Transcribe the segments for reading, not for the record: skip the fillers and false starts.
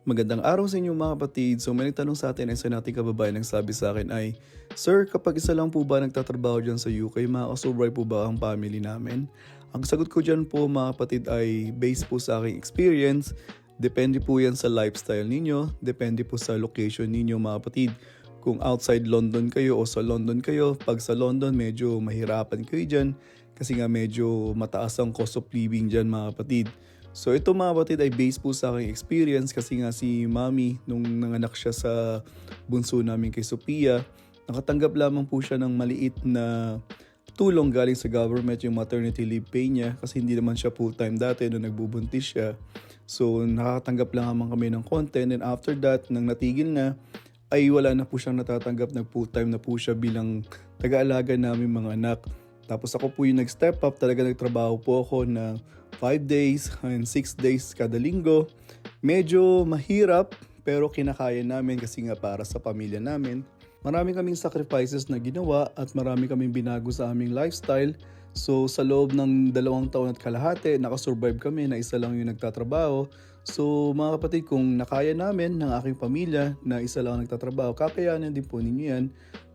Magandang araw sa inyo mga kapatid. So may nagtanong sa atin, isa nating kababayan nagsabi sa akin ay, Sir, kapag isa lang po ba nagtatrabaho dyan sa UK, makakasurvive po ba ang family namin? Ang sagot ko dyan po mga kapatid ay based po sa aking experience. Depende po yan sa lifestyle ninyo, depende po sa location ninyo mga kapatid. Kung outside London kayo o sa London kayo, pag sa London medyo mahirapan kayo dyan kasi nga medyo mataas ang cost of living dyan mga kapatid. So ito mga kapatid ay based po sa aking experience kasi nga si Mami nung nanganak siya sa bunso namin kay Sophia, nakatanggap lamang po siya ng maliit na tulong galing sa government, yung maternity leave pay niya kasi hindi naman siya full-time dati nung nagbubuntis siya. So nakakatanggap lang naman kami ng konti, and then after that, nang natigil na, ay wala na po siyang natatanggap, nag full-time na po siya bilang taga-alaga namin mga anak. Tapos ako po yung nag-step up, talaga nagtrabaho po ako na 5 days and 6 days kada linggo. Medyo mahirap pero kinakaya namin kasi nga para sa pamilya namin. Marami kaming sacrifices na ginawa at marami kaming binago sa aming lifestyle. So sa loob ng 2 taon at kalahati, nakasurvive kami na isa lang yung nagtatrabaho. So mga kapatid, kung nakaya namin ng aking pamilya na isa lang nagtatrabaho, kakayanin din po ninyo yan.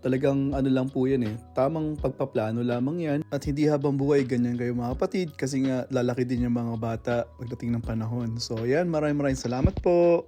Talagang ano lang po yan tamang pagpaplano lamang yan. At hindi habang buhay ganyan kayo mga kapatid kasi nga lalaki din yung mga bata pagdating ng panahon. So yan, maraming salamat po.